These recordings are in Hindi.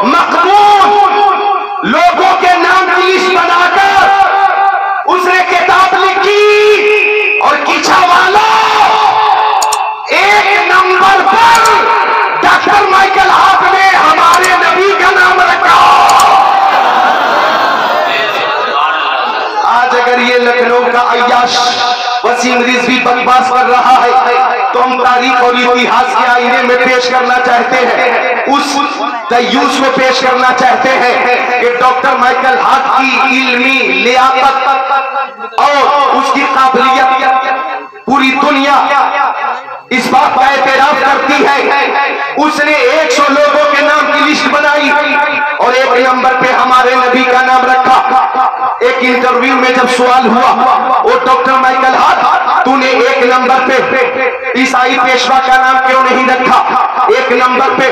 मकबूल लोगों के नाम की लिस्ट बनाकर उसने किताब लिखी और किछा वाला एक नंबर पर डॉक्टर माइकल हार्ट ने हमारे नबी का नाम रखा। आज अगर ये लखनऊ का अय्याश वसीम रिजवी बकवास कर रहा है तो हम तारीख और इतिहास के आईने में पेश करना चाहते हैं, उस तय्यूस को पेश करना चाहते हैं कि डॉक्टर माइकल हार्ट की इल्मी लियाकत और उसकी काबिलियत पूरी दुनिया इस बात का एतराफ करती है। उसने 100 लोगों के नाम की लिस्ट बनाई और एक नंबर पे हमारे नबी का नाम रखा। एक इंटरव्यू में जब सवाल हुआ, वो डॉक्टर माइकल हार्ट, तूने एक नंबर पे ईसाई पेशवा का नाम क्यों नहीं रखा? एक नंबर पे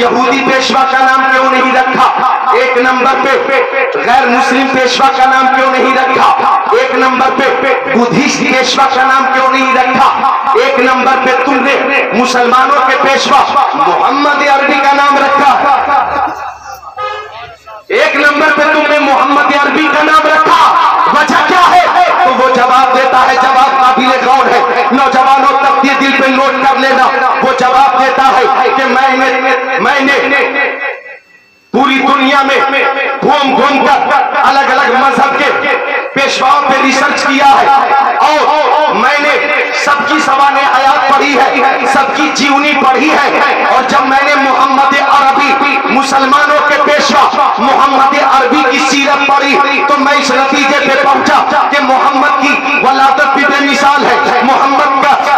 यहूदी पेशवा का नाम क्यों नहीं रखा? एक नंबर पे गैर मुस्लिम पेशवा का नाम क्यों नहीं रखा? एक नंबर पे बुद्धिस्ट पेशवा का नाम क्यों नहीं रखा? एक नंबर पे तुमने मुसलमानों के पेशवा मोहम्मद अरबी का नाम रखा। एक नंबर पे तुमने मोहम्मद अरबी का नाम रखा, वजह क्या है? तो वो जवाब देता है, जवाब काबिल गौर है, नौजवानों तक ये दिल पे नोट कर लेना। वो जवाब देता है कि मैंने पूरी दुनिया में घूम घूम कर अलग अलग मजहब के पेशवाओं पे रिसर्च किया है और मैंने सबकी सवाने हयात पढ़ी है, सबकी जीवनी पढ़ी है। और जब मैंने मोहम्मद अरबी मुसलमानों के पेशवा मोहम्मद अरबी की सीरत पढ़ी तो मैं इस नतीजे पे पहुंचा कि मोहम्मद की वलादत भी बेमिसाल है, मोहम्मद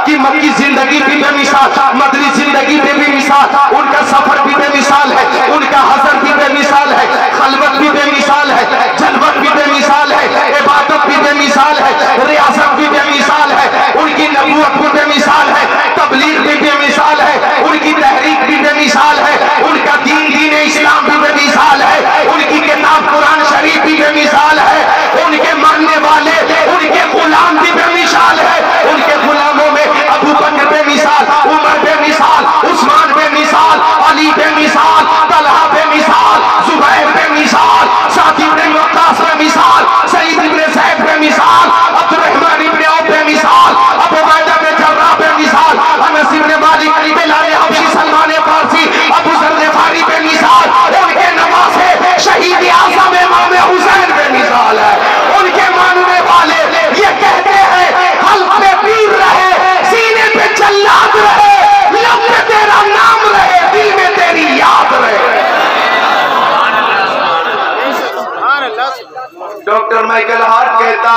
की मक्की जिंदगी भी बेमिसाल, मदरी जिंदगी भी बेमिसाल, उनका सफर भी बेमिसाल है, उनका हजर भी बेमिसाल है, खलवत भी बेमिसाल है, जलवत भी बेमिसाल है, इबादत भी बेमिसाल है, रियासत भी बेमिसाल है, उनकी नबूवत भी बेमिसाल है, तबलीग भी बेमिसाल है, उनकी तहरीक भी बेमिसाल है, उनका दीन इस्लाम भी बेमिसाल है, उनकी किताब कुरान शरीफ भी बेमिसाल है, उनके मानने वाले उनके गुलाम भी बेमिसाल है, उनके गुलामों में अबू बकर बेमिसाल, उमर बेमिसाल, उस्मान बेमिसाल, अली बेमिसाल, तलहा बेमिसाल, जुबैर बेमिसाल, साद इब्न वक्कास बेमिसाल, सईद इब्न ज़ैद बेमिसाल, अब्दुर्रहमान इब्न औफ बेमिसाल, अबू उबैदा बिन जर्राह बेमिसाल, अनस इब्न मालिक, बिलाल हबशी, सलमान फारसी, अबू ज़र ग़िफ़ारी बेमिसाल, उनके नवासे शहीद आज़म इमाम हुसैन बेमिसाल है। उनके मानने वाले ये कहते हैं हल्क पे पीर रहे, सीने पे जल्लाद रहे, लब पे तेरा नाम रहे, दिल में तेरी याद रहे। डॉक्टर माइकल हार्ट कहता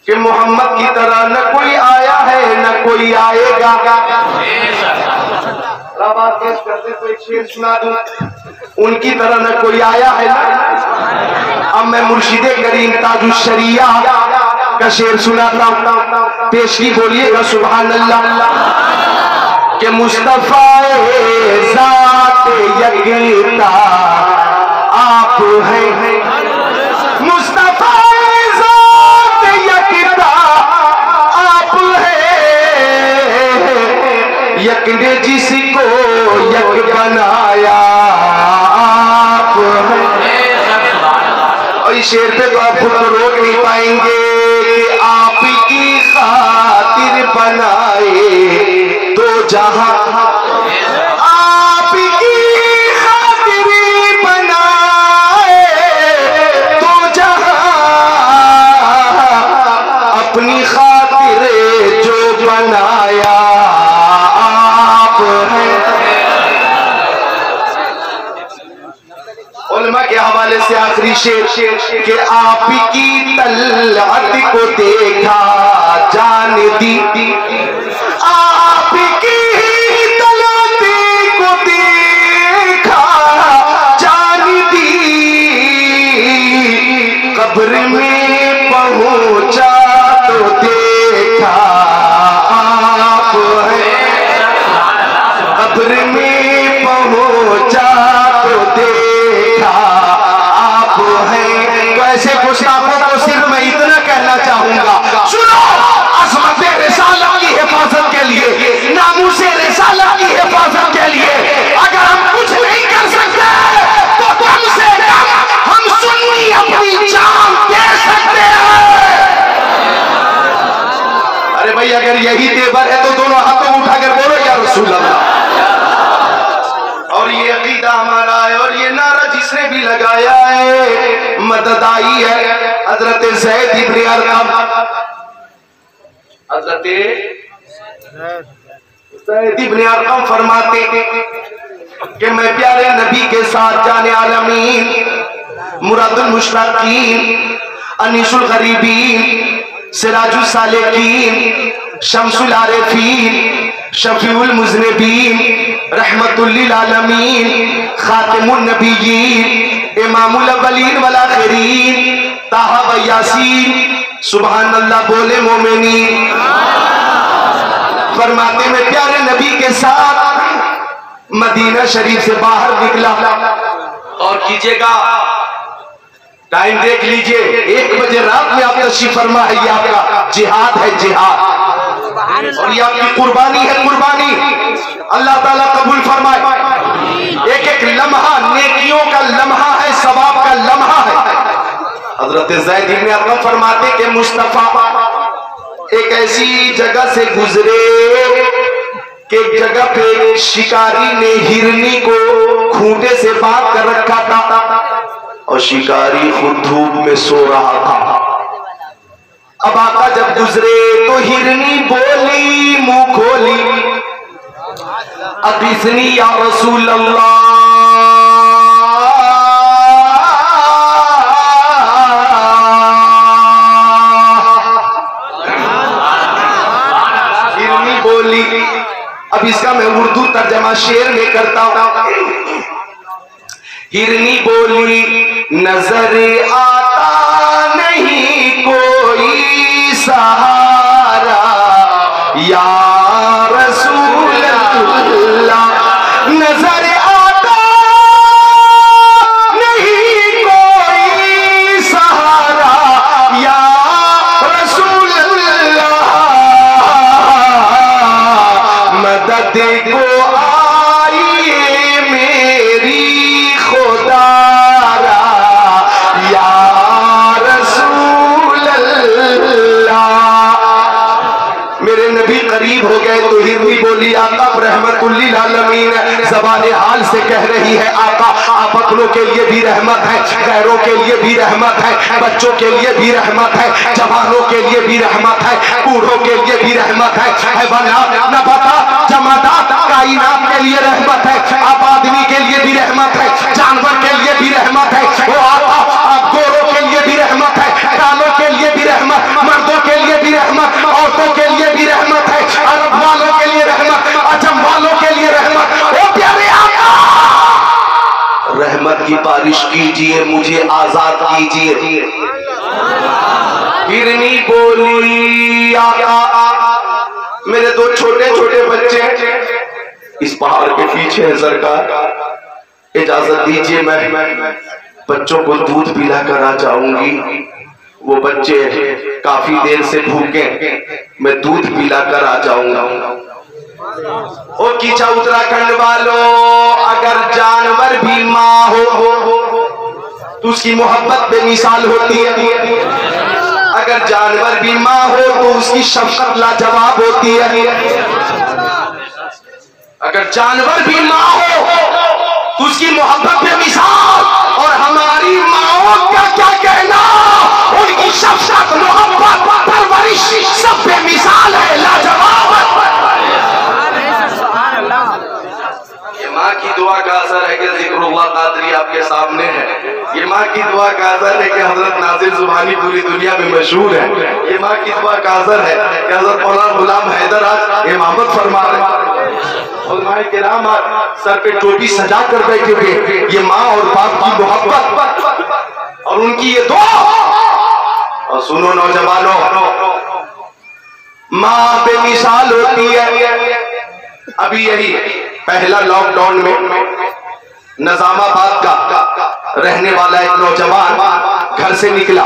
कि मोहम्मद की तरह न कोई आया है न कोई आएगा। करते तो एक शेर सुना दूं, उनकी तरह न कोई आया है ना। अब मैं मुर्शिदे करीम ताजुश शरिया का शेर सुनाता हूं, पेशगी बोलिएगा सुभान अल्लाह। कि मुस्तफाए ज़ात यकता आप हैं, मुस्तफाए ज़ात यकता आप हैं, यक ने जिसको यक बनाया आप हैं। और इस शेर पे तो आप खुद को रोक नहीं पाएंगे कि आप की खातिर बनाए तो जहां, आप की खातिर बनाए तो जहां, अपनी खातिर जो बनाया आप हैं। उलमा के हवाले से आखिरी शेर कि आप की तलअत को देखा जान दी, आप की तलअत को देखा जान दी, कब्र में पहुंचा तो देखा आप हैं, कब्र में पहुंचा तो देखा आप हैं। वैसे गुस्ताखों को सिर्फ मैं इतना कहना चाहूंगा, सुनो, अज़मत रिसालत की लगाया है, मदद आई है। हजरत ज़ैद इब्न अरक़म, हजरत ज़ैद इब्न अरक़म फरमाते कि मैं प्यारे नबी के साथ जाने आलमीन, मुरादुल मुश्ताकीन, अनीसुल गरीबीन, सिराजुल सालिकीन, शम्सुल आरिफीन, शफीउल मुज़निबीन, रहमतुल लिल आलमीन, खातिमुन नबिय्यीन, इमामुल अव्वलीन वल आखिरीन, ताहा व यासीन, सुभान अल्लाह बोले मोमिनीन। फरमाते में प्यारे नबी के साथ मदीना शरीफ से बाहर निकला। और कीजिएगा, टाइम देख लीजिए, 1 बजे रात में आप तशरीफ फरमा है। ये आपका जिहाद है, जिहाद, और ये आपकी कुर्बानी है, कुर्बानी। अल्लाह ताला कबूल फरमाए। एक एक लम्हा नेकियों का लम्हा है, सवाब का लम्हा है। हजरत ज़ैद इब्न अरक़म फरमाते कि मुस्तफा एक ऐसी जगह से गुजरे कि एक जगह पे शिकारी ने हिरनी को खूंटे से बांध कर रखा था और शिकारी खुद धूप में सो रहा था। अब आका जब गुजरे तो हिरनी बोली, मुंह खोली, अगिस्नी या रसूल अल्लाह। हिरनी बोली। अब इसका मैं उर्दू तर्जमा शेर में करता हूं। हिरनी बोली, नजर आता नहीं कोई सहारा या रसूल अल्लाह, नजर आता नहीं कोई सहारा या रसूल अल्लाह, मदद को आइए मेरी खुदारा या रसूल अल्लाह। मेरे नबी करीब हो गए तो हिरनी बोली, आका रहमतुल लिल आलमीन ज़बाने हाल से कह रही है, आका आप अपनों के लिए भी रहमत है, गैरों के लिए भी रहमत है, बच्चों के लिए भी रहमत है, जवानों के लिए भी रहमत है, बूढ़ों के लिए भी रहमत है, हैवानात, नबातात, जमादात, कायनात के लिए रहमत है, आप आदमी के लिए भी रहमत है, जानवर के लिए भी रहमत है, वो आप गोरों के लिए भी रहमत है, कालों के लिए भी रहमत, मर्दों के लिए भी रहमत, औरतों के लिए भी रहमत है, अरब वालों के लिए रहमत, अजम वालों के लिए रहमत। ओ प्यारे आका, रहमत की बारिश कीजिए, मुझे आजाद कीजिए। हिरनी बोली, आका मेरे 2 छोटे छोटे बच्चे इस पहाड़ के पीछे है सरकार, इजाजत दीजिए मैं बच्चों को दूध पिलाकर आ जाऊंगी। वो बच्चे काफी देर से भूखे, मैं दूध पिलाकर आ जाऊंगा। ओ कीचा उत्तराखंड वालों, अगर जानवर भी माँ हो तो उसकी मोहब्बत बेमिसाल होती है। अगर जानवर भी माँ हो तो उसकी शफकत लाजवाब होती है। अगर जानवर भी माँ हो तो उसकी मोहब्बत बेमिसाल, और हमारी माओ का क्या कहना, उनकी शफकत, मोहब्बत, परवरिश सब बेमिसाल है, लाजवाब है। ये माँ की दुआ का असर है कि जिक्रुल्लाह कादरी आपके सामने है। ये माँ की दुआ का असर है कि हजरत नाज़िर ज़ुबानी पूरी दुनिया में मशहूर है। ये माँ की दुआ का असर है कि हजरत मौलाना गुलाम हैदर आज इमामत फरमा रहे, उलमाए किराम सर पे टोपी सजा कर बैठे हुए। ये माँ और बाप की मोहब्बत और उनकी ये दुआ। और सुनो नौजवानों, माँ बेमिसाल होती है। अभी यही पहला लॉकडाउन में निजामाबाद का रहने वाला एक नौजवान घर से निकला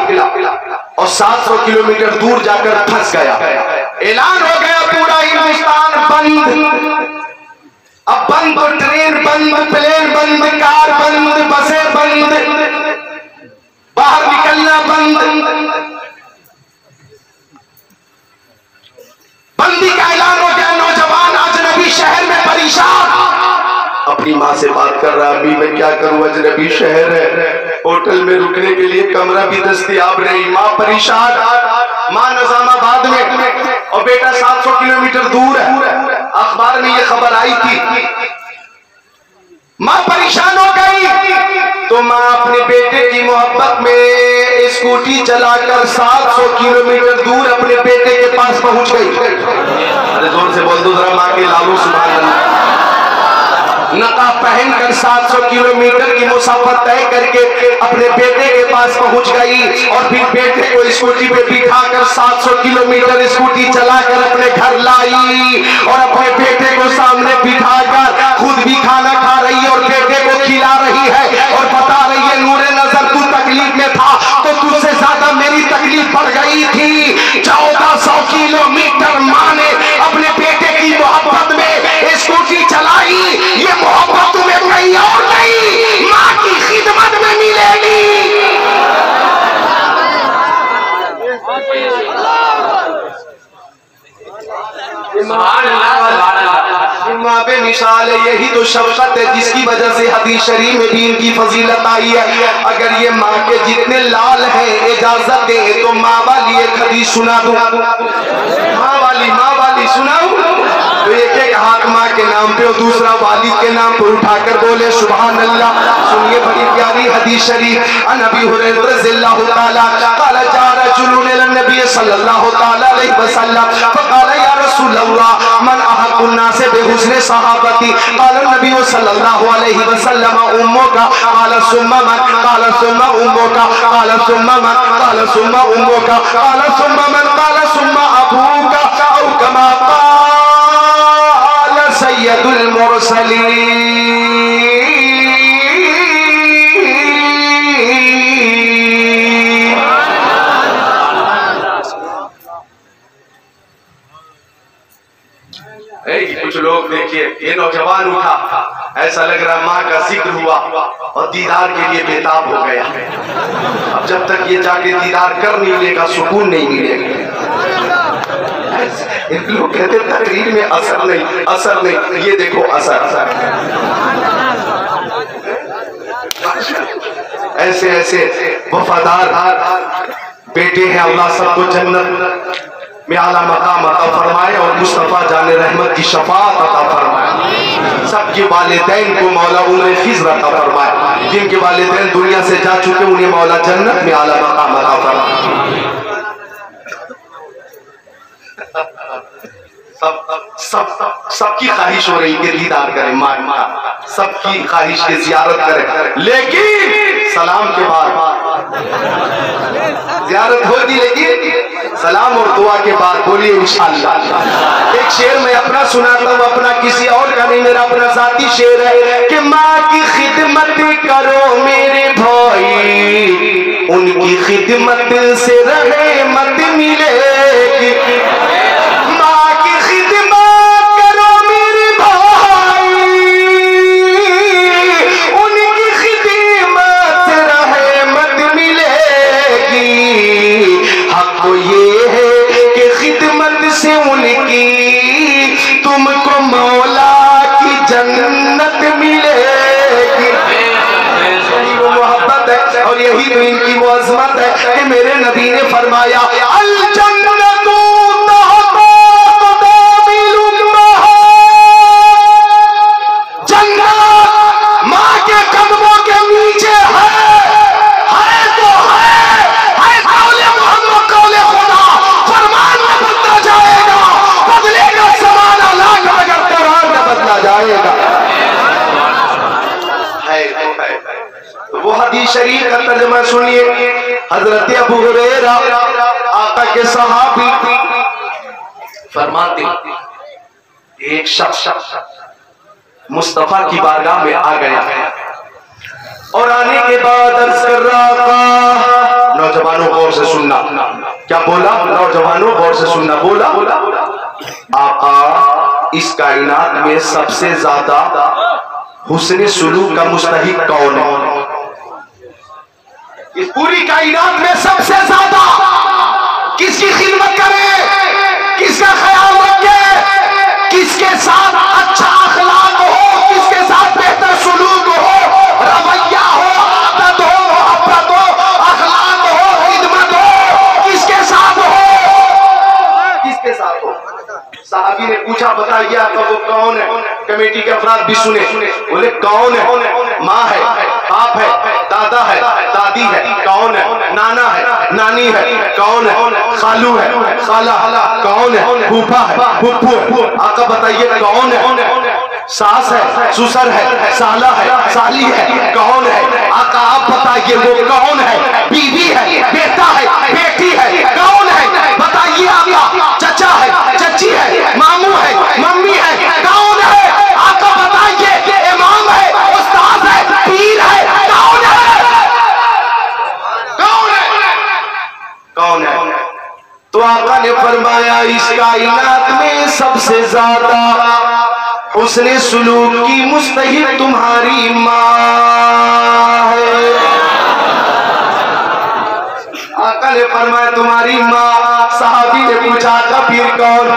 और 700 किलोमीटर दूर जाकर फंस गया। ऐलान हो गया पूरा हिंदुस्तान बंद। अब बंद तो ट्रेन बंद, प्लेन बंद, कार बंद, बसें बंद, बाहर निकलना बंद, बंदी का ऐलान हो गया। नौजवान अजनबी शहर में परेशान। अब अपनी माँ से बात कर रहा, अम्मी मैं क्या करूँ, अजनबी शहर है, होटल में रुकने के लिए कमरा भी दस्तयाब नहीं। माँ परेशान, माँ निजामाबाद में और बेटा 700 किलोमीटर दूर है। अखबार में ये खबर आई थी, माँ परेशान हो गई तो माँ अपने बेटे की मोहब्बत में स्कूटी चलाकर 700 किलोमीटर दूर अपने बेटे के पास पहुंच गई। अरे जोर से बोल दो जरा, माँ के लालू सुभान अल्लाह। नकाब पहनकर 700 किलोमीटर की मुसाफत तय करके अपने बेटे के पास पहुंच गई और फिर बेटे को स्कूटी पे बिठाकर 700 किलोमीटर स्कूटी चलाकर अपने घर लाई और अपने बेटे को सामने बिठाकर खुद भी खाना खा रही है और बेटे को खिला रही है और बता रही है, नूरे नजर तू तकलीफ में था तो तुझसे ज्यादा मेरी तकलीफ बढ़ गई थी। 1400 किलोमीटर माँ ने अपने बेटे की मोहब्बत में स्कूटी चलाई। ये मोहब्बत तुम्हें कहीं और नहीं, माँ की खिदमत में मिलेगी। माँ पे मिसाल है, यही तो शफकत है जिसकी वजह से हदीस शरीफ में भी इनकी फजीलत आई है। अगर ये माँ के जितने लाल हैं इजाजत दे तो माँ वाली एक हदीस सुना दूं, माँ वाली सुनाऊं तो एक एक हाथ माँ के नाम पे और दूसरा वालिद के नाम पर उठाकर बोले सुभान अल्लाह। सुनिए बड़ी प्यारी हदीस शरीफ, अन अबी हुरैरा रज़ियल्लाहु ताला क़ाल जा रजुलुन इला नबी सल्लल्लाहु ताला अलैहि वसल्लम फ़क़ाल या रसूल अल्लाह मन अहक़्क़ुन नास बिहुस्नि सहाबती क़ाल नबी सल्लल्लाहु अलैहि वसल्लम उम्मुका क़ाल सुम्मा मन क़ाल सुम्मा उम्मुका क़ाल सुम्मा मन क़ाल सुम्मा उम्मुका क़ाल सुम्मा मन क़ाल सुम्मा अबूका औ कमा सैयदुल मुरसलीन। कुछ लोग देखिए, ये नौजवान उठा, ऐसा लग रहा माँ का जिक्र हुआ और दीदार के लिए बेताब हो गया। अब जब तक ये जाके दीदार कर नहीं लेगा सुकून नहीं मिलेगा। लोग कहते तकरीर में असर नहीं, ये देखो असर। ऐसे वफादार बेटे हैं, अल्लाह सबको जन्नत में आला मकाम अता फरमाए और मुस्तफा जाने रहमत की शफाअत अता फरमाए। सबके वालिदैन को मौला उम्र खिज़र अता फरमाए, जिनके वालिदैन दुनिया से जा चुके उन्हें मौला जन्नत में आला मकाम अता फरमाए। सबकी ख्वाहिश हो रही कि दीदार करें माँ का, सबकी ख्वाहिश की जियारत करें, लेकिन सलाम के बाद जियारत होती, लेकिन सलाम और दुआ के बाद बोलिए इंशाअल्लाह। एक शेर मैं अपना सुनाता हूँ, अपना किसी और का नहीं, मेरा अपना जाती शेर है कि माँ की खिदमत करो मेरे भाई, उनकी खिदमत से रहमत मिलेगी। तो ये है कि खिदमत से उनकी तुमको मौला की जन्नत मिलेगी। वो मोहब्बत है और यही तो इनकी वो अज़मत है कि मेरे नबी ने फरमाया अल जन्नतु जन्नत माँ के कदमों के नीचे है तो है। जाएगा है। वो हदीस शरीफ का तर्जुमा सुनिए। हजरत अबू हुरैरा आका के सहाबी फरमाते, एक शख्स मुस्तफा की बारगाह में आ गया और आने के बाद अर्ज कर रहा था, नौजवानों गौर से सुनना, क्या बोला? नौजवानों गौर से सुनना, बोला आका इस कायनात में सबसे ज्यादा हुस्न सुलूक का मुस्तहिक कौन है? इस पूरी कायनात में सबसे ज्यादा किसकी खिदमत करे, किसका ख्याल रखे, किसके साथ अच्छा अखलाक हो, किसके साथ बताइए आपका वो कौन है? कमेटी के अफराद भी सुने, बोले कौन है? माँ है, बाप है, दादा है, दादी है, कौन है? नाना है, नानी है, कौन है? खालू है, खाला, कौन है? फूफा है, फुप्पू है। आका बताइए कौन है? सास है, ससुर है, साला है, साली है, कौन है? आका आप बताइए वो कौन है? बीवी है, बेटा है, बेटी है, कौन है? बताइए आका। चचा है, चची है, मामू है, मम्मी है, कौन है? आका बताइए। इमाम है, उस्ताद है, पीर है, कौन है? कौन है? कौन है? तो आका ने फरमाया इस कायनात में सबसे ज्यादा उसने सुलूक की मुस्तहिक तुम्हारी माँ है। आका ने फरमाया तुम्हारी माँ। सहाबी ने पूछा था फिर कौन?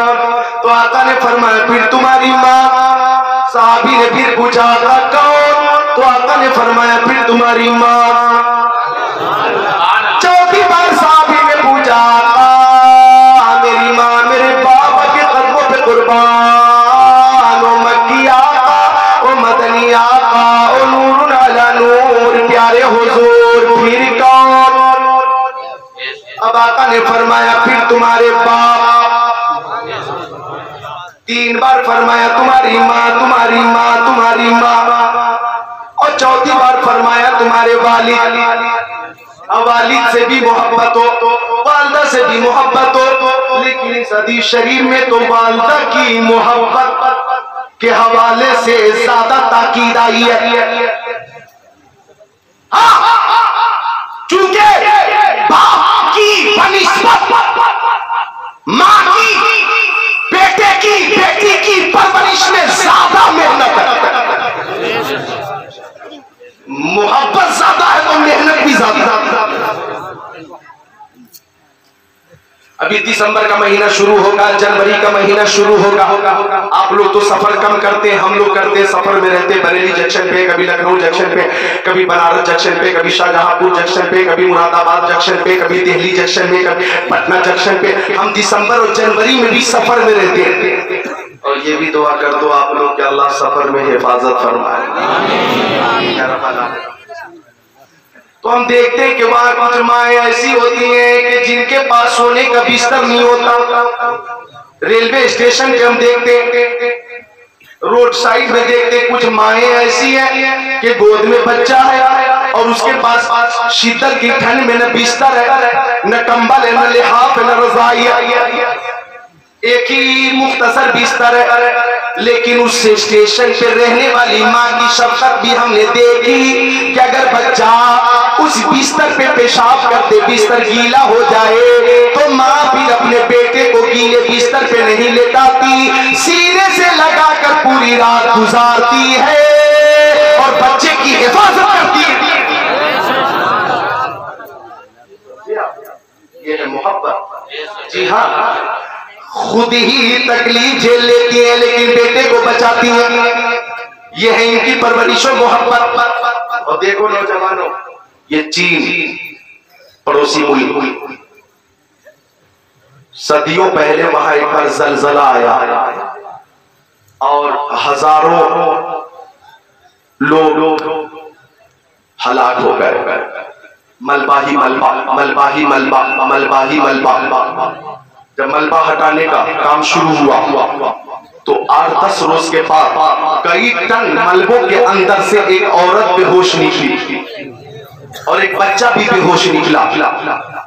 तो आका ने फरमाया फिर तुम्हारी माँ। सहाबी ने फिर पूछा था कौन? तो आका ने फरमाया फिर तुम्हारी माँ। चौथी बार सहाबी ने पूछा था मेरी माँ मेरे बाबा के कदमों पे कुर्बान, मदनी आका, ओ नूर अला नूर, प्यारे हुजूर फिर कौन? अब आका ने फरमाया फिर तुम्हारे बाप। तीन बार फरमाया तुम्हारी माँ, तुम्हारी माँ, तुम्हारी माँ। और चौथी बार फरमाया तुम्हारे वालिद। अब वालिद से भी मोहब्बत हो, वालदा से भी मोहब्बत हो, लेकिन इस हदीस शरीफ में तो वालदा की मोहब्बत के हवाले से ज्यादा ताकीद आई है। क्योंकि बाप की बनिस्बत माँ की बेटे की, बेटी की परवरिश में ज्यादा मेहनत है। मोहब्बत ज्यादा है तो मेहनत भी ज्यादा। अभी दिसंबर का महीना शुरू होगा, जनवरी का महीना शुरू होगा। आप लोग तो सफर कम करते हैं, हम लोग करते हैं, सफर में रहते हैं। बरेली जंक्शन पे, कभी लखनऊ जंक्शन पे, कभी बनारस जंक्शन पे, कभी शाहजहांपुर जंक्शन पे, कभी मुरादाबाद जंक्शन पे, कभी दिल्ली जंक्शन में, कभी पटना जंक्शन पे। हम दिसंबर और जनवरी में भी सफर में रहते हैं। और ये भी दुआ कर दो आप लोग कि अल्लाह सफर में हिफाजत फरमाए। तो हम देखते हैं कि वहां कुछ माएँ ऐसी होती हैं कि जिनके पास सोने का बिस्तर नहीं होता। रेलवे स्टेशन पे हम देखते हैं, रोड साइड में देखते हैं कुछ माएँ ऐसी हैं कि गोद में बच्चा है और उसके पास शीतल की ठंड में न बिस्तर है, न कंबल है, न लिहाफ है, न रजाई है, एक ही मुख्तसर बिस्तर है। लेकिन उस स्टेशन पे रहने वाली माँ की शफकत भी हमने देखी कि अगर बच्चा उस बिस्तर पे पेशाब करते बिस्तर गीला हो जाए तो माँ फिर अपने बेटे को गीले बिस्तर पे नहीं लेटाती, सीने से लगाकर पूरी रात गुजारती है और बच्चे की हिफाजत करती है। ये है मोहब्बत। जी हाँ, खुद ही तकलीफ झेल लेती है लेकिन बेटे को बचाती है। ये है इनकी परवरिश और मोहब्बत। और देखो नौजवानों, ये चीन पड़ोसी मुल्क, सदियों पहले वहां एक बार जलजला आया और हजारों लोग हलाक हो गए। मलबा ही मलबा, मलबा ही मलबा, मलबा ही मलबा। जब मलबा हटाने का काम शुरू हुआ तो 8-10 रोज के बाद कई टन मलबों के अंदर से एक औरत बेहोश निकली और एक बच्चा भी बेहोश निकला।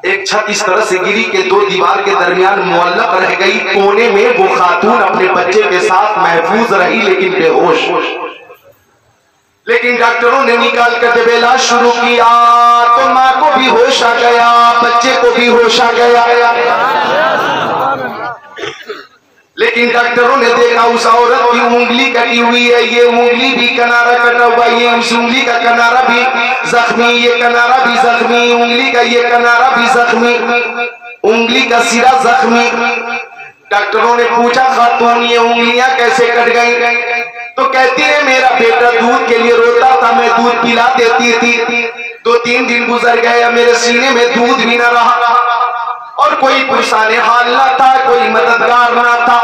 एक छत इस तरह से गिरी कि 2 दीवार के दरमियान मुअल्लक रह गई। कोने में वो खातून अपने बच्चे के साथ महफूज रही लेकिन बेहोश। लेकिन डॉक्टरों ने निकाल कर जब इलाज शुरू किया तो माँ को भी होश आ गया, बच्चे को भी होश आ गया। लेकिन डॉक्टरों ने देखा उस औरत की उंगली कटी हुई है, ये उंगली भी किनारा कटा हुआ, ये उस उंगली का किनारा भी जख्मी, ये किनारा भी जख्मी, उंगली का ये किनारा भी जख्मी, उंगली का सिरा जख्मी। डॉक्टरों ने पूछा खातून ये उंगलियां कैसे कट गई? तो कहती है मेरा बेटा दूध के लिए रोता था, मैं दूध पिला देती थी। 2-3 दिन गुजर गए, मेरे सीने में दूध भी न रहा और कोई पुरसाने हाल ना था, कोई मददगार ना था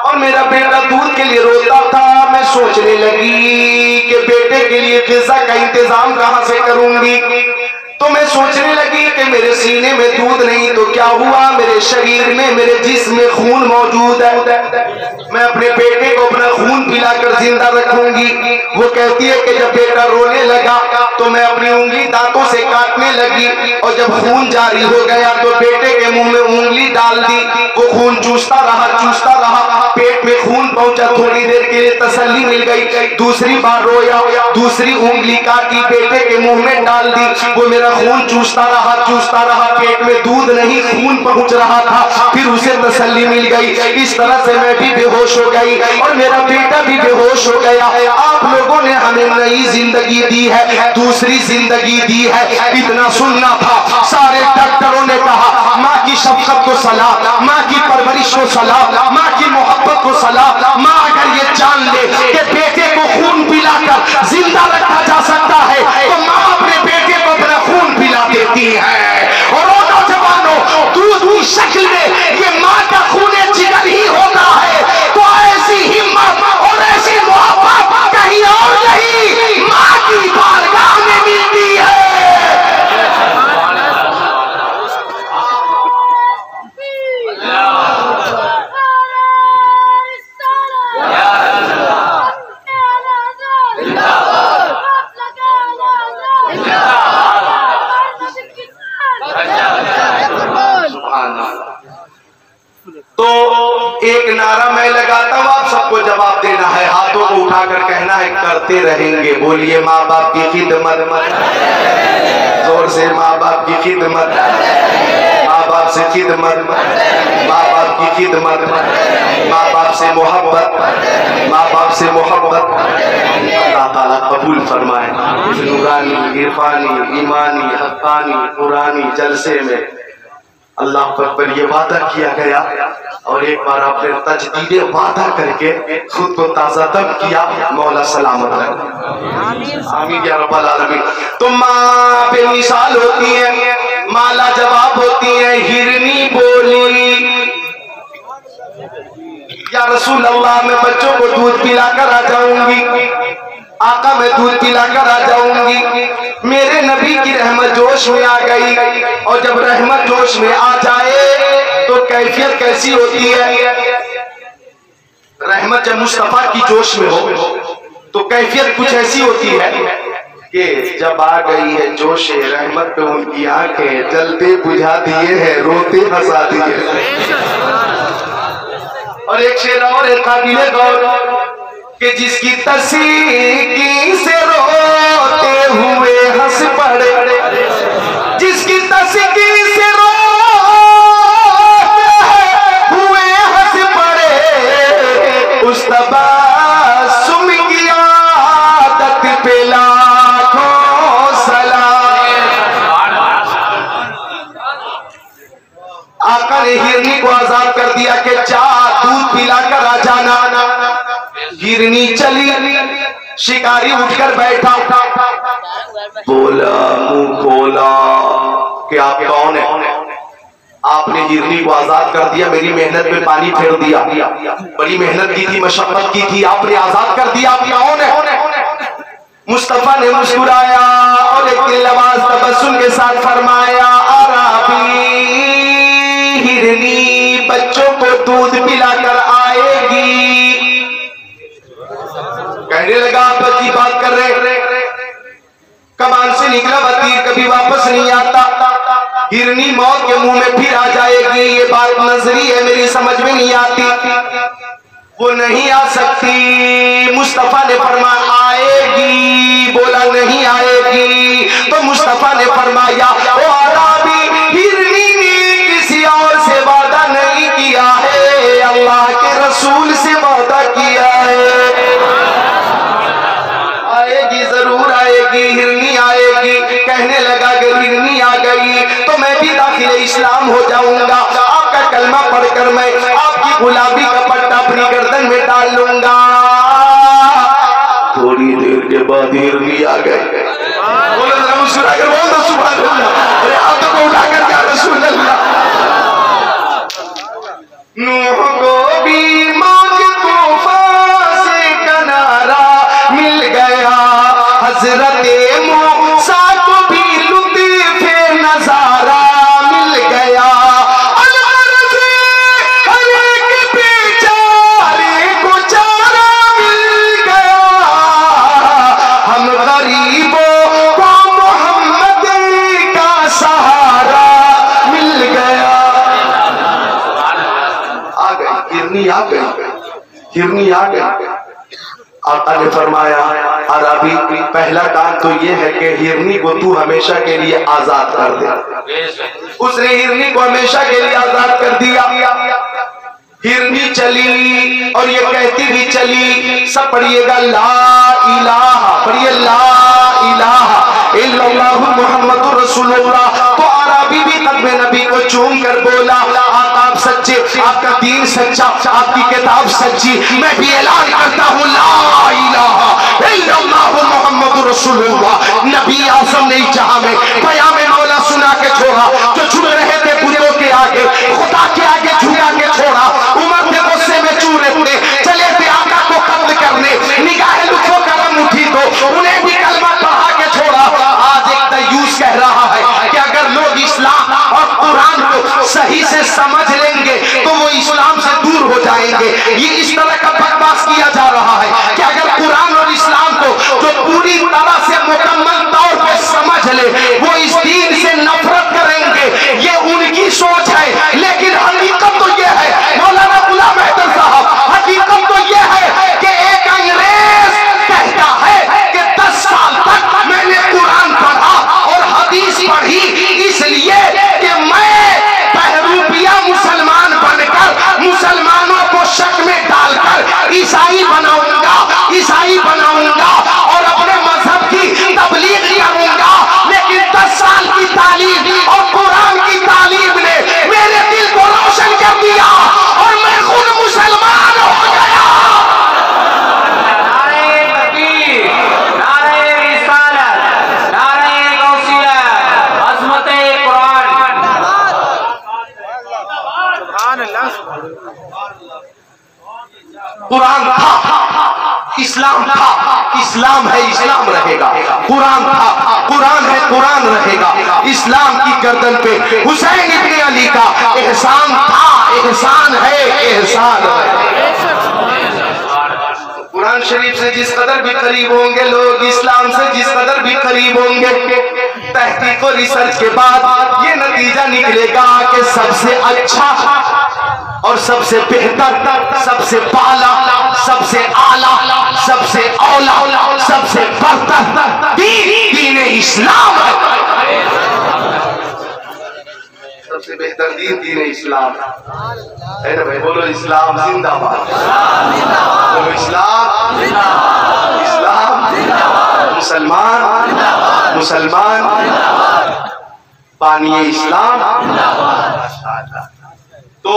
और मेरा बेटा दूध के लिए रोता था। मैं सोचने लगी कि बेटे के लिए ग़िज़ा का इंतजाम कहां से करूंगी। तो मैं सोचने लगी कि मेरे सीने में दूध नहीं तो क्या हुआ, मेरे शरीर में, मेरे जिस्म में खून मौजूद है, मैं अपने बेटे को अपना खून पिलाकर जिंदा रखूंगी। वो कहती है कि जब बेटा रोने लगा तो मैं अपनी उंगली दांतों से काटने लगी और जब खून जारी हो गया तो बेटे के मुंह में उंगली डाल दी। वो खून चूसता रहा, पेट में खून पहुंचा, थोड़ी देर के लिए तसल्ली मिल गई। दूसरी बार रोया, दूसरी उंगली काटी, बेटे के मुंह में डाल दी। वो मेरा खून चूसता रहा, पेट में दूध नहीं खून पहुंच रहा था। फिर उसे तसल्ली मिल गई। इस तरह से मैं भी बेहोश हो गई और मेरा बेटा भी बेहोश हो गया। आप लोगों ने हमें नई जिंदगी दी है, दूसरी जिंदगी दी है, इतना सुनना था। सारे डॉक्टरों ने कहा माँ की शफकत को सलाम, माँ की परवरिश को सलाम, माँ की मोहब्बत को सलाम। माँ अगर ये जान ले कि बेटे को खून पिलाकर जिंदा रखा जा सकता है तो माँ अपने बेटे को अपना खून पिला देती है। और नौजवानों, दूध की शक्ल में ये माँ का खूने जिगर ही होता है। तो ऐसी हिम्मत और ऐसी मोहब्बत कहीं और नहीं, माँ की बारगाह में मिलती है। तो एक नारा मैं लगाता हूं, आप सबको जवाब देना है, हाथों को उठाकर कहना है करते रहेंगे। बोलिए माँ बाप की खिदमत, जोर से माँ बाप की खिदमत, माँ बाप से खिदमत, माँ बाप की खिदमत, माँ बाप से मोहब्बत, माँ बाप से मोहब्बत। अल्लाह ताला कबूल फरमाए। नूरानी, इरफानी, ईमानी, हक्कानी, कुरानी जलसे में अल्लाह पर ये वादा किया गया और एक बार आपने तजदीद वादा करके खुद को ताज़ा तब किया। मौला सलामत रहे, आमीन या रब्बल आलमीन। तो माँ बेमिसाल होती है, माँ लाजवाब होती है। हिरनी बोली या रसूल अल्लाह, मैं बच्चों को दूध पिलाकर आ जाऊंगी, आका मैं दूध पिलाकर आ जाऊंगी। मेरे नबी की रहमत जोश में आ गई और जब रहमत जोश में आ जाए तो कैफियत कैसी होती है। रहमत जब मुस्तफा की जोश में हो तो कैफियत कुछ ऐसी होती है कि जब आ गई है जोश रहमत पे उनकी आंखें जलते बुझा दिए हैं, रोते हंसा दिए। और एक शेर और है काबिले गौर कि जिसकी तस्वीर से रोते हुए हंस पड़े, जिसकी तस्वीर से रोते हुए हंस पड़े, उस तबस्सुम की आदत पे लाखों सलाम। आका ने हिरनी को आजाद कर दिया कि जा दूध पिलाकर आ जाना। हिरनी चली, शिकारी उठकर बैठा, बोला मुंह खोला कि आप कौन है। आपने हिरनी को आजाद कर दिया, मेरी मेहनत में पानी फेर दिया, बड़ी मेहनत की थी, मशक्कत की थी, आपने आजाद कर दिया, आप कौन है। मुस्तफा ने मुस्कुराया और एक दिलनवाज तबस्सुम के साथ फरमाया, अराबी हिरनी बच्चों को दूध पिलाकर आएगी। कहने लगा आप की बात कर रहे, कमान से निकला हुआ तीर कभी वापस नहीं आता, हिरनी मौत के मुंह में फिर आ जाएगी। ये बात नजरी है, मेरी समझ में नहीं आती, वो नहीं आ सकती। मुस्तफा ने फरमाया आएगी, बोला नहीं आएगी। तो मुस्तफा ने फरमाया ओ अराबी, हिरनी ने किसी और से वादा नहीं किया है, अल्लाह के रसूल से वादा किया है। आएगी, जरूर आएगी, हिरनी आएगी। कहने लगा अगर हिरनी आ गई तो मैं भी दाखिल इस्लाम हो जाऊंगा, आपका कलमा पढ़कर मैं आपकी गुलाबी का पट्टा अपनी गर्दन में डाल लूंगा। थोड़ी देर के बाद हिरनी आ गई। बोलो जरा मुस्कुरा कर बोल दो सुभान अल्लाह। अरे हाथों को उठाकर क्या रसूल अल्लाह। नूह को भी मौत मूसा को भी लुत्फ़े नजारा मिल गया। हिरनी आ गई। आका ने फरमाया अरबी पहला काम तो ये है कि हिरनी को तू हमेशा के लिए आजाद कर दे। उसने हिरनी को हमेशा के लिए आजाद कर दिया। हिरनी चली और ये कहती भी चली, सब पढ़िएगा ला इलाहा, पढ़िए ला इलाहा इल्लल्लाहु मुहम्मदुर रसूलुल्लाह। तो अरबी भी कदमे नबी को चूम कर बोला आप सच्चे, आपका दीन सच्चा, आपकी किताब सच्ची, मैं भी ऐलान करता हूँ ला इलाहा इल्लल्लाहु मुहम्मदुर रसूलुल्लाह। नबी आज़म ने जहां में बयान में मौला सुना के छोड़ा, जो झुक रहे थे बुतों के आगे, खुदा के आगे झुका के छोड़ा, उमर के गुस्से में चूरे उड़े, चले थे आका को कत्ल करने, निगाह लुत्फ़ो करम उठी तो उन्हें भी कलमा पढ़ा के छोड़ा। आज एक दयूस कह रहा है कि अगर लोग इस्लाम और कुरान को सही से समझ लेंगे तो वो इस्लाम से दूर हो जाएंगे। ये इस तरह का बकवास किया जा रहा है कि अगर कुरान और इस्लाम को जो पूरी तरह से मुकम्मल तौर पर समझ ले वो इस दीन से नफरत करेंगे। ये उनकी सोच है, लेकिन हकीकत तो ये है मौलाना गुलाम हैदर साहब, हकीकत तो ये है कि एक अंग्रेज कहता है कि 10 साल तक मैंने कुरान पढ़ा और हदीस पढ़ी, इसलिए कि मैं बहरूपिया मुसलमान बनकर मुसलमानों को शक में डालकर ईसाई बनाऊंगा, ईसाई बनाऊंगा और अपने मजहब की तबलीग करूंगा। लेकिन 10 साल की तालीम और कुरान की तालीम ने मेरे दिल को रोशन कर दिया और मैं खुद मुसलमान हो गया। नारे तकबीर, नारे रिसालत, नारे गौसिया, अज़मते कुरान। कुरान था, इस्लाम था, इस्लाम है, इस्लाम रहेगा। कुरान था, कुरान है, कुरान रहेगा। इस्लाम की गर्दन पे हुसैन इब्ने अली का एहसान था, एहसान है, एहसान है। कुरान शरीफ से जिस कदर भी करीब होंगे लोग, इस्लाम से जिस कदर भी करीब होंगे, तहकीक और रिसर्च के बाद ये नतीजा निकलेगा कि सबसे अच्छा और सबसे बेहतर, सबसे पाला, सबसे आला, सबसे औला, सबसे बरतर दीन इस्लाम है। सबसे बेहतर दीन इस्लाम है ना भाई? बोलो इस्लाम जिंदाबाद, बोलो इस्लाम, इस्लाम, मुसलमान, मुसलमान, पानी इस्लाम। तो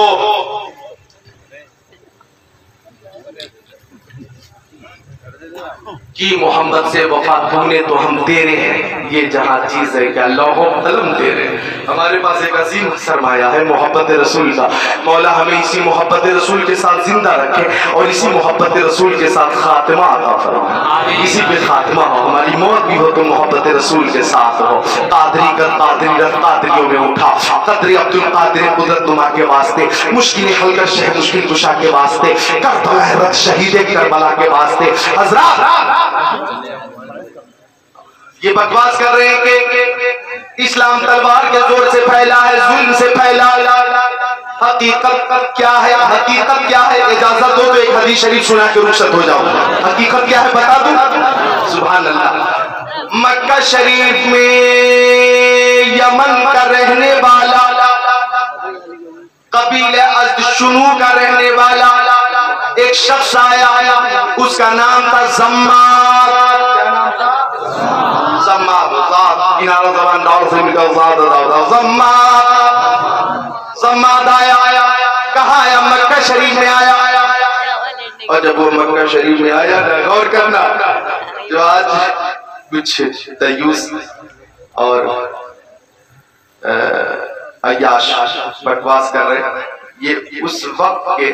की मोहम्मद से वफा तूने तो हम तेरे हैं, ये जहाँ चीज है क्या लौहो कलम तेरे। हमारे पास एक अजीम सरमाया है मोहब्बत रसूल का। मौला हमें इसी मोहब्बत रसूल के साथ जिंदा रखे और इसी मोहब्बत रसूल के साथ खात्मा अता फरमाए। इसी पे खात्मा हो, हमारी मौत भी हो तो मोहब्बत रसूल के साथ हो। कादरी कर कादरी रख कादरियों में उठा, कदरी अब्दुल कादिर कुदरत तुमा के वास्ते, मुश्किल हल कर शह मुश्किल कुशा के वास्ते, करबला रख शहीद करबला के वास्ते। हजरात ये बकवास कर रहे हैं कि इस्लाम तलवार के जोर से फैला है, जुल्म से फैला। हकीकत क्या है? हकीकत क्या है? इजाजत दो तो एक हदीस शरीफ सुना के रुखसत हो जाओ। हकीकत क्या है बता दूं? सुभान अल्लाह। मक्का शरीफ में यमन का रहने वाला, कबीले अज़शुनू का रहने वाला एक शख्स आया, उसका नाम था जम्माद। जम्माद आया, कहाँ आया? मक्का शरीफ में आया। और जब वो मक्का शरीफ में आया, गौर करना, जो आज कुछ तयूस और अय्याश बकवास कर रहे हैं, ये उस वक्त के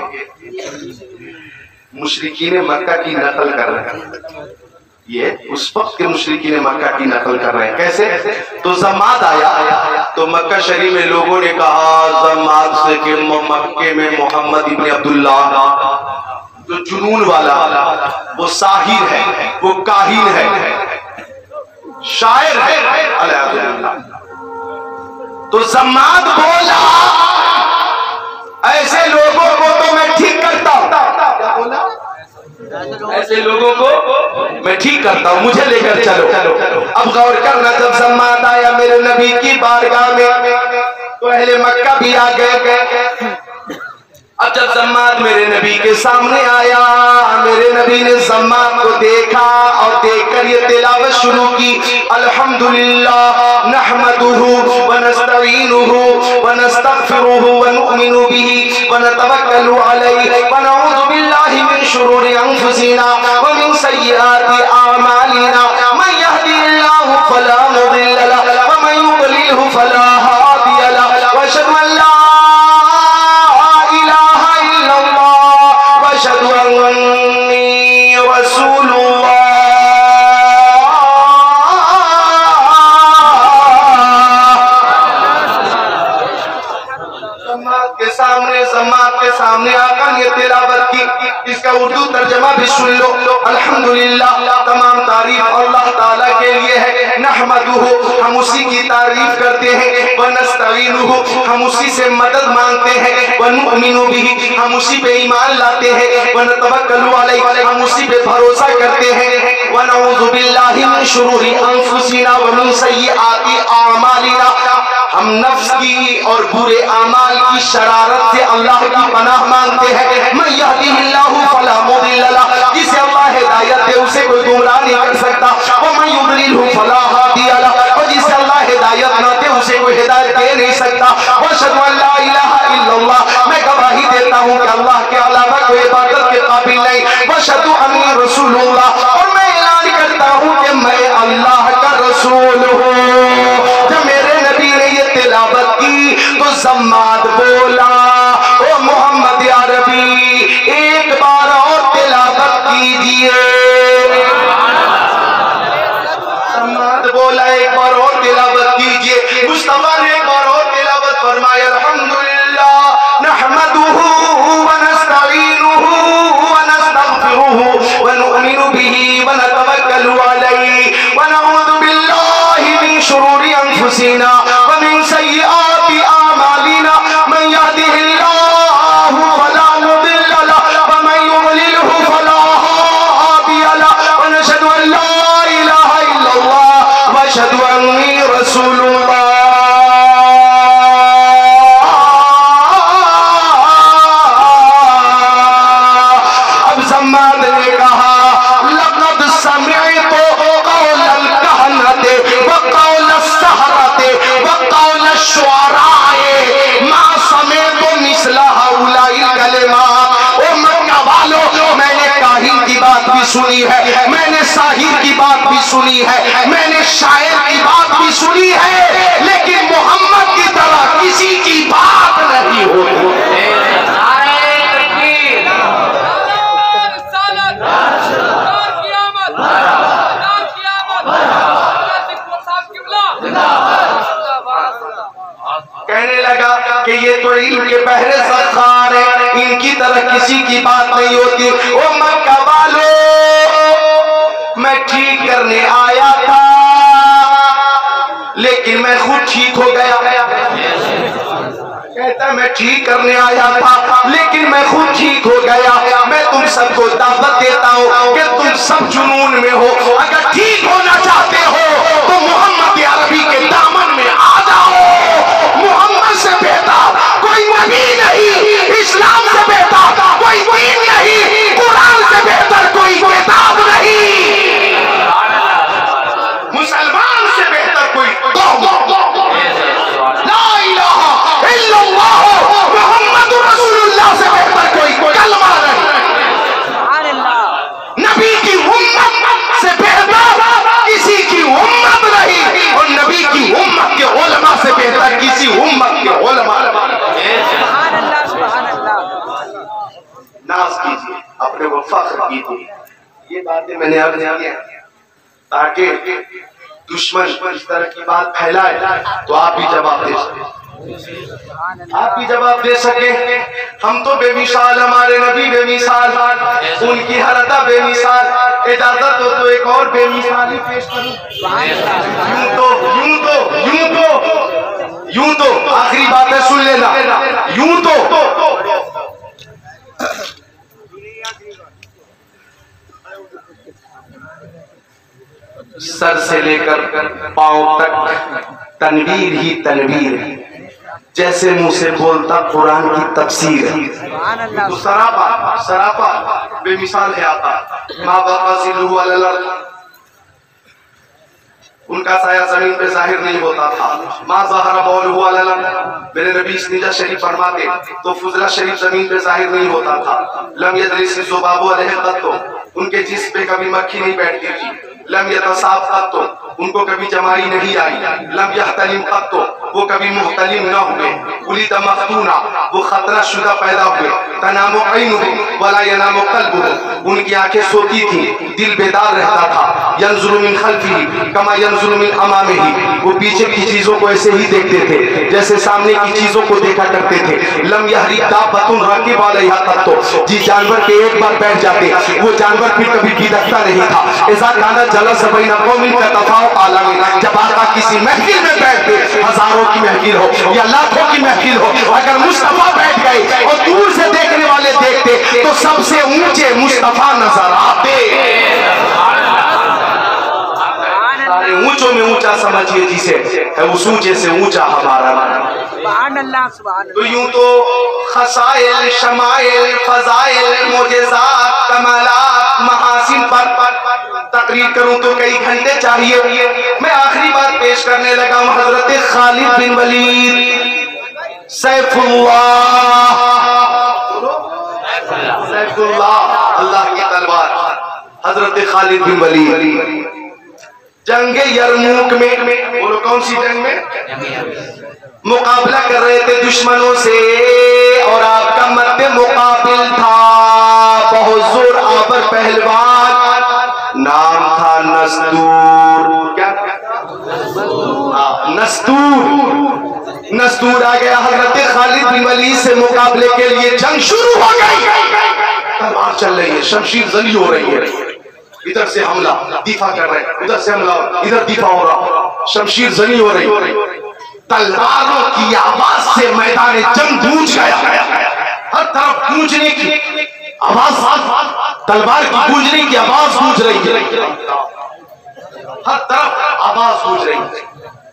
मुशरिकीन मक्का की नकल कर रहे हैं। ये उस वक्त के मुशरिकीन मक्का की नकल कर रहे हैं। कैसे? तो जमात आया तो मक्का शरीफ में लोगों ने कहा जमात से कि मक्के में मोहम्मद इब्न अब्दुल्ला जो जुनून वाला, वो साहिर है, वो काहिन है, शायर है, अल्हम्दुलिल्लाह। तो जमात बोला ऐसे लोगों को तो मैं ठीक करता हूं। क्या बोला? ऐसे लोगों को मैं ठीक करता हूं, मुझे लेकर चलो। अब गौर करना, जब जमात आया मेरे नबी की बारगाह में तो अहले मक्का भी आ गए। अब जब जम्मात मेरे नबी के सामने आया, मेरे नबी ने जम्मात को देखा और देखकर ये तिलावत शुरू की, अल्हम्दुलिल्लाह नहमदुहु व नस्तईनुहु व नस्तगफिरुहु व नुमिनु बिही व नतवक्कलु अलैहि व नऊज़ु बिल्लाहि मिन शुरूरि अंफुसिना व मिन सय्यिआति अमालिना मन यहदिहिल्लाहु फला मुदिल्ल लहु व मन युद्लिलहु फला हादिय लहु व अशहदु अन ला के सामने आकर ये तिलावत की। इसका उर्दू तर्जमा भी सुन लो। अल्हम्दुलिल्लाह, तमाम तारीफ अल्लाह ताला के लिए है। नहमदुहु, हम उसी की तारीफ करते हैं। व नस्तईनुहु, हम उसी से मदद मांगते हैं। व नुमिनु बिही, हम उसी पे ईमान लाते हैं। व नतवक्कलु अलैहि, हम उसी पे भरोसा करते हैं। व नऊज़ु बिल्लाहि मिन शुरूरि अंफुसिना व मिन सय्यिआति अमालिना, हम नफ्स की और बुरे आमाल की शरारत से अल्लाह की पनाह मांगते हैं। मन यहदिहिल्लाहु फला मुदिल्ल लहु, जिसे अल्लाह हिदायत दे उसे कोई गुमराह नहीं कर सकता। व मन युद्लिलहु फला हादिय लहु, और जिसे अल्लाह हिदायत न दे उसे कोई हिदायत दे नहीं सकता। व अशहदु अन ला इलाहा इल्लल्लाह, मैं गवाही देता हूं कि अल्लाह के अलावा कोई इबादत के काबिल नहीं। व अशहदु अन्नी रसूलुल्लाह, और मैं ऐलान करता हूं कि मैं अल्लाह का रसूल हूं। जब मेरे नबी ने ये तिलावत की तो जम्मात बोला, ओ मोहम्मद अरबी एक बार और तिलावत कीजिए। जम्मात बोला एक बार और तिलावत कीजिए। मुस्तफा ने एक बार और तिलावत फरमाया, अल्हम्दुलिल्लाह नहमदुहु व नस्तईनुहु व नस्तगफिरुहु व नुमिनु बिही व नतवक्कलु अलैहि व नऊज़ु बिल्लाहि मिन शुरूरि अंफुसिना व मिन सय्यिआति अमालिना मन यहदिहिल्लाहु फला मुदिल्ल लहु व मन युद्लिलहु फला हादिय लहु व नशहदु अन ला इलाहा इल्लल्लाह व अशहदु अन्नी रसूलुल्लाह। अब जम्मात ने कहा, लक़द समिअतु क़ौलल कहनते व क़ौलस सहरते व क़ौलश शुअराए मा समिअतु मिस्ला हाउलाइल कलिमात। ओ मक्का वालों, मैंने काहिन की बात भी सुनी है, मैंने साहिर की बात भी सुनी है, मैंने शायर की बात भी सुनी है, लेकिन मोहम्मद की तरह किसी की बात नहीं होती। कहने लगा कि ये तो इल्म के पहले सखार है, इनकी तरह किसी की बात नहीं होती। ओ मक्का वालों, मैं ठीक करने आया था लेकिन मैं खुद ठीक हो गया। कहता मैं ठीक करने आया था लेकिन मैं खुद ठीक हो गया। मैं तुम सबको दावत देता हूँ कि तुम सब जुनून में हो, अगर ठीक होना चाहते हो तो मोहम्मद अरबी के दामन में आ जाओ। मोहम्मद से बेहतर कोई नबी नहीं, इस्लाम से बेहतर कोई दीन नहीं, कुरान से बेहतर कोई किताब नहीं, मुसलमान से बेहतर कोई कौम, ला इलाहा इल्लल्लाह मुहम्मदुर रसूलुल्लाह से बेहतर कोई कलमा नहीं, नबी की उम्मत से बेहतर किसी की उम्मत नहीं, और नबी की उम्मत के उलमा से बेहतर किसी उम्मत के उलमा। नाज कीजिए, अपने को फख्र कीजिए। ये बातें मैंने अर्ज किया ताकि दुश्मन इस तरह की बात फैलाए तो आप भी जवाब दे सके, आप भी जवाब दे सके। हम तो बेमिसाल, हमारे नबी बेमिसाल, उनकी हर अदा बेमिसाल। इजाजत हो तो एक और बेमिसाल ही पेश करूं। यूं तो आखिरी बातें सुन लेना। यूं तो सर से लेकर पांव तक तनवीर ही तनवीर है, जैसे मुंह से बोलता कुरान की तफसीर है। तो सरापा सरापा बेमिसाल है आता। माँ बाप उनका साया जमीन पे जाहिर नहीं होता था। माँ ज़हरा बौलहु अलल, मेरे नबी इस्तिंजा शरीफ फरमाते तो फुजला शरीफ जमीन पे जाहिर नहीं होता था। लम यदरिस ज़ुबाबु अलैहि क़त्तो, उनके जिस्म पे कभी मक्खी नहीं बैठती थी। लम यतसाब क़त्तो, उनको कभी जमाई नहीं आई। लम यहतलिम क़त्तो, वो कभी मुहतलिम न हुए। उलिदा मख्तूना, वो खतरा शुदा पैदा हुए। तनामु ऐनुहु वला यनामु क़ल्बुहु, उनकी आंखें सोती थी, दिल बेदार रहता था। यंजुरु मिन खल्फिही कमा यंजुरु मिन अमामिही, वो पीछे की चीजों को ऐसे ही देखते थे जैसे सामने की चीजों को देखा करते थे। लम यहरिक दाब्बतुन राकिब अलैहा क़त्तो, जिस जानवर के एक बार बैठ जाते वो जानवर फिर कभी गिरता नहीं था। इज़ा काना जलस बैन कौमिन कतफाउ आलमी, जब आका किसी महफिल में बैठते, हजारों की महफिल हो या लाखों की महफिल हो, अगर मुस्तफा बैठ गए और दूर से देखने वाले देखते तो सबसे ऊंचे मुस्तफा नजर आते। सारे ऊंचों में ऊंचा समझिए जिसे है, उस ऊंचे से ऊंचा हमारा नाम। तो यूं तो खसाइल शमाइल फजाइल मोजेज़ात कमालात महासिन पर तकरीर करूं तो कई घंटे चाहिए। मैं आखिरी बात पेश करने लगा हूं। हजरत खालिद बिन वलीद सैफुल्लाह, अल्लाह की तलवार, हजरत खालिद बिन वलीद जंगे यरमूक में, बोलो कौन सी जंग में, मुकाबला कर रहे थे दुश्मनों से और आपका मध्य मुकाबिल था बहुत जोर आवर पहलवान, नाम था नस्तूर। क्या नस्तूर? नस्तूर आ गया। हजरत खालिद बिन वलीद से मुकाबले के लिए जंग शुरू हो गई। तलवार चल रही है, शमशीर जली हो रही है, इधर से हमला दिफा कर रहे हैं, उधर से हमला इधर दिफा हो रहा, शमशीर जली हो रही। तलवारों की आवाज से मैदान जंग गूंज गया, हर तरफ गूंजने की आवाज, तलवार की गूंजने की आवाज गूंज रही है, हर तरफ आवाज गूंज रही है।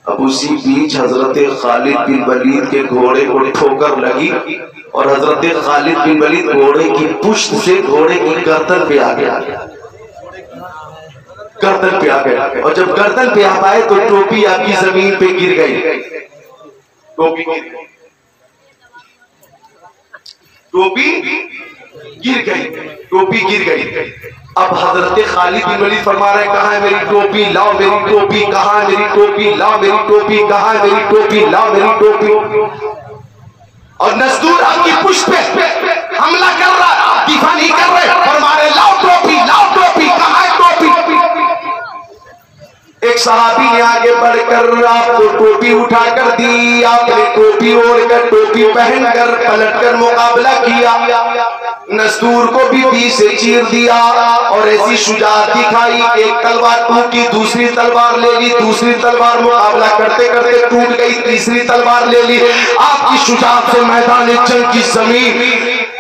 अब उसी बीच हजरत खालिद बिन वलीद के घोड़े को ठोकर लगी और हजरत खालिद बिन वलीद घोड़े की पुष्ट से घोड़े की गर्दन पे आ गया, गर्दन पे आ गया। और जब गर्दन पे आ पाए तो टोपी आपकी जमीन पे गिर गई, टोपी गिर गई, टोपी गिर गई, टोपी गिर गई। अब हजरत खालिद बिन वलीद फरमा रहे, कहाँ है मेरी टोपी, लाओ मेरी टोपी, कहाँ है मेरी टोपी, लाओ मेरी टोपी, कहाँ है मेरी टोपी, लाओ मेरी टोपी। और नस्तूर आपकी पुष्प पे हमला कर रहा, दिफा नहीं कर रहे, फरमा रहे लाओ टोपी, लाओ टोपी, कहाँ है टोपी। एक सहाबी ने आगे बढ़कर आपको टोपी उठाकर दी, आपने टोपी ओढ़कर टोपी पहनकर पलटकर मुकाबला किया, नस्तूर को भी बीच से चीर दिया और ऐसी शुजाअत दिखाई। एक तलवार टूटी, दूसरी तलवार ले ली, दूसरी तलवार मुकाबला करते करते टूट गई, तीसरी तलवार ले ली। आपकी शुजाअत से मैदान जंग की जमीन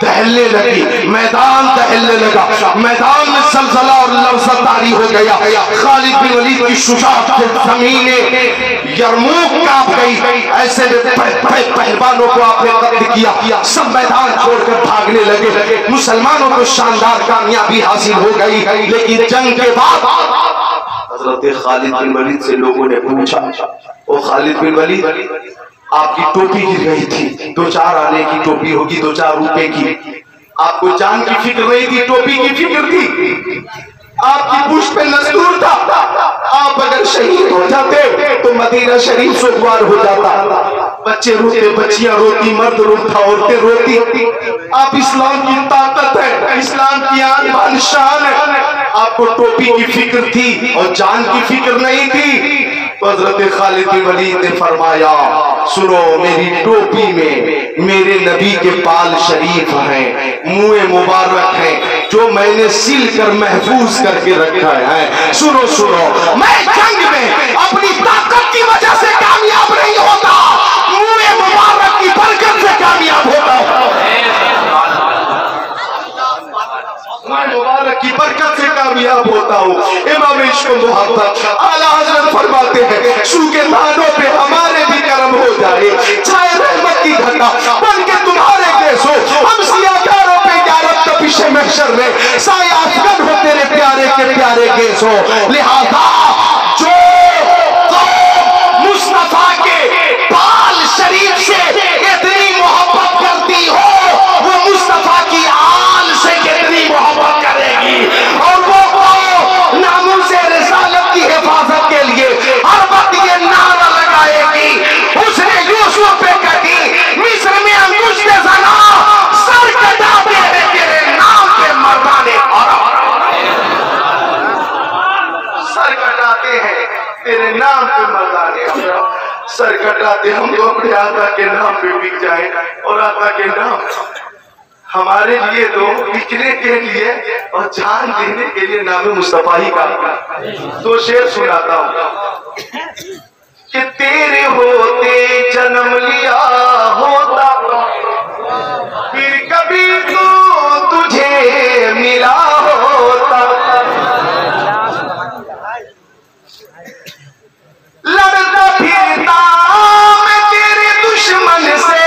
दहलने लगी, मैदान दहलने लगा, मैदान में सलसला और लरज़ा तारी हो गया। खालिद बिन वलीद की शुजाअत से ज़मीनें यरमूक कांप गई। ऐसे में बड़े पहलवानों को आपने कत्ल किया, सब मैदान छोड़कर भागने लगे। मुसलमानों को शानदार कामयाबी हासिल हो गई। लेकिन जंग के बाद हजरत खालिद बिन वलीद से लोगों ने पूछा, ओ खालिद बिन वलीद, आपकी टोपी गिर गई थी, 2-4 आने की टोपी होगी, 2-4 रुपए की, आपको जान की फिक्र नहीं थी, टोपी की फिक्र थी। आपकी पुष्प पे नस्तूर था, आप अगर शहीद हो जाते तो मदीना शरीफ सुखवार हो जाता। बच्चे रोते, बच्चियां रोती, मर्द रोता, औरतें रोती। आप इस्लाम की ताकत है, इस्लाम की आन बान शान है। आपको टोपी की फिक्र थी और जान की फिक्र नहीं थी। तो हजरत खालिद बिन वलीद ने फरमाया, सुनो, मेरी टोपी में मेरे नबी के बाल शरीफ हैं, मुंह मुबारक हैं, जो मैंने सिल कर महफूज करके रखा है। सुनो सुनो, मैं जंग में अपनी ताकत की वजह से कामयाब नहीं होता, मुंह मुबारक की बरकत से कामयाब होता हूं। मुबारक की बरकत से कामयाब होता हूँ। इमाम इश्क मोहब्बत आला हज़रत फरमाते हैं, सूखे दानों पे हमारे भी कर्म हो जाए, चाहे रहमत की घटा बन के तुम्हारे केस हो, हम सियाकारों पे यारब तो पीछे महशर में साया अफगन हो तेरे प्यारे के प्यारे केस हो। लिहाजा जो मुस्तफा के बाल शरीफ से इतनी मोहब्बत करती हो, वो मुस्तफा की आल से कितनी मोहब्बत करेगी। और वो नामूसे रिसालत की हिफाजत के लिए हर वक्त ये नारा लगाएगी, उसने यूसुफ पे कही, मिस्र में अंगुष्ठे ज़ना सर कटाते हैं तेरे नाम पे मर्दाने अरब, सर कटाते हैं तेरे नाम पे मर्दाने अरब, सर कटाते हम तो अपने आका के नाम पे बिक जाए, और आका के नाम हमारे लिए तो बिकने के लिए और जान देने के लिए नाम मुस्तफा ही का। तो शेर सुनाता हूँ कि तेरे होते जन्म लिया होता, फिर कभी तो तुझे मिला होता, लड़ता फिरता मैं तेरे दुश्मन से,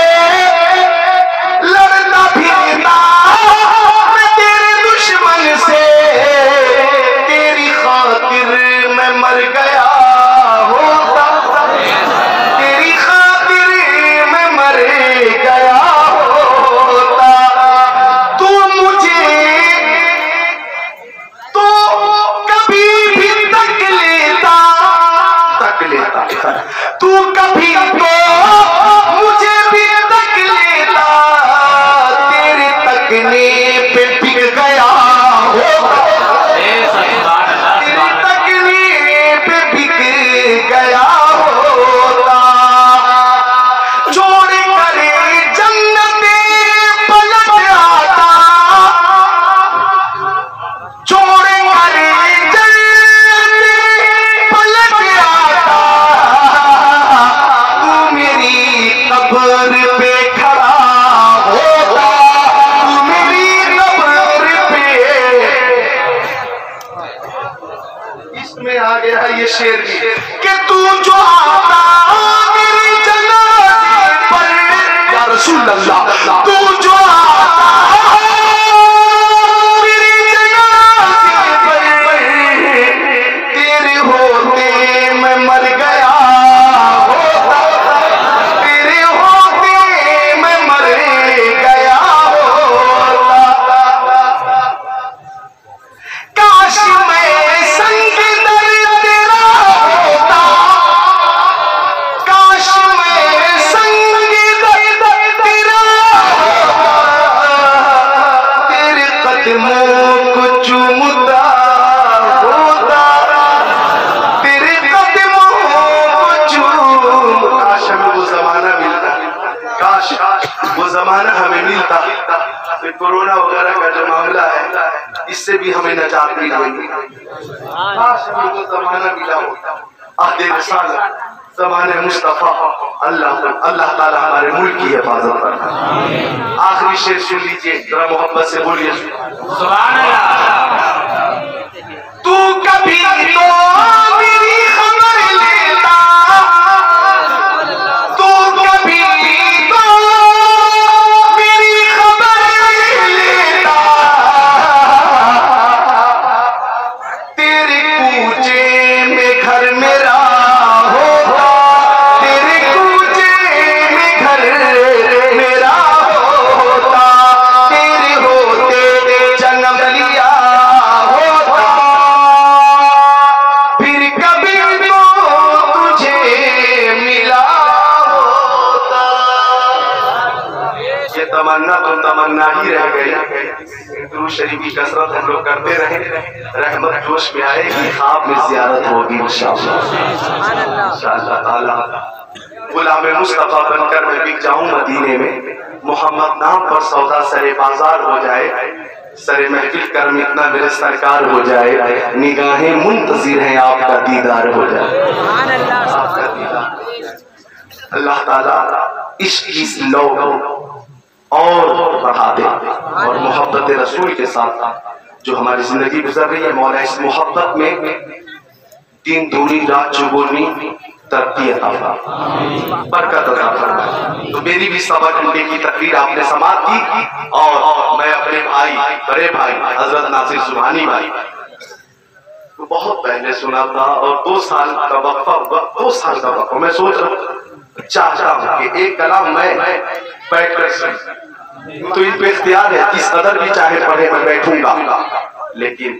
लड़ता फिरता मैं तेरे दुश्मन से, तेरी खातिर मैं मर गया होता, तेरी खातिर मैं मर गया होता, तू मुझे तो कभी भी तक लेता, तू कभी तो मुझे भी तक लेता, तेरे तकने पे बिक गया होता, तेरे तकने पे बिक गया होता, छोड़ करे जन्नते पलट आता, छोड़ करे जन्नते पलट आता, तू मेरी कब्र पे खड़ा होता, तू मेरी कब्र पे। इसमें आ गया ये शेर भी कि तू जो आता मेरी जनाज़े पर, या रसूल अल्लाह, तू जो आता मेरी जनाज़े पर, तेरे होते मैं मर गया होता, तेरे होते मैं मर गया होता, काश मैं संग दर तेरा होता, काश मैं संग दर तेरा होता, तेरे कदमों को चूमता होता, तेरे कदमों को चूम। काश हमें वो जमाना मिलता, काश वो जमाना हमें मिलता। तो कोरोना वगैरह का जो मामला है, इससे भी हमें नजात मिल गई। काश हमें वो जमाना मिला होता, आदे रिसालत ज़माने मुस्तफ़ा। अल्लाह ताला हमारे मुल्क की हिफाजत करना। आखिरी शेर सुन लीजिए, जरा मोहब्बत से बोलिए सुभान अल्लाह। तू कभी तो मेरी खबर लेता, तू कभी तो मेरी खबर लेता, तेरे कूचे में घर मेरा होता, तेरे कूचे में घर मेरा होता, तेरे होते जन्म लिया होता, फिर तमन्ना तो तमन्ना ही रह गई। दुरूद शरीफ की कसरत हम लोग करते रहे, रहमत जोश में आएगी, ख्वाब में ज़ियारत होगी इंशाअल्लाह ताला। गुलाम मुस्तफा बनकर मैं बिक जाऊं मदीने में, मोहम्मद नाम पर सौदा सरे बाजार हो जाए, सरे महफिल कर में इतना मेरे सरकार हो जाए, निगाहें मुंतजिर हैं आपका दीदार हो जाए। अल्लाह ताला इस लौ और बढ़ा दे, और मोहब्बत रसूल के साथ जो हमारी जिंदगी गुजर रही है, मौला इस मोहब्बत में दिन दूनी रात चुगुनी तरक्की अता फरमा, बरकत अता फरमा। तो मेरी भी सवा घंटे की तकरीर आपने समाप्त की, और मैं अपने भाई, बड़े भाई हजरत नासिर सुभानी भाई तो बहुत पहले सुना था, और 2 साल का वक्फा, 2 साल का वक्फा मैं सोच रहा चाहता हूँ कि एक कलाम मैं बैठ कर, तो इन पे इख्तियार है, किस कदर भी चाहे पढ़े मैं बैठूंगा, लेकिन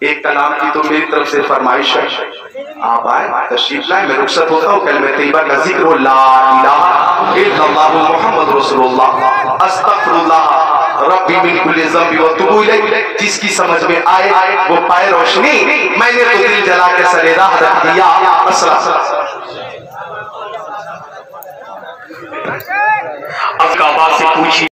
एक कलाम की तो मेरी तरफ से फरमाइश है, आप आए तशरीफ लाए, मैं रुखसत होता हूँ। कलमे तैयबा का जिक्र हो, ला इलाहा इल्लल्लाहु मुहम्मद रसूलुल्लाह अस्तगफिरुल्लाह रब्बी मिन कुल्ली ज़ंबि व तुबू इलैहि। जिसकी समझ में आए वो पाए रोशनी, मैंने तो दिल जला के सरे राह रख दिया। अस्सलाम। अब काबा से पूछिए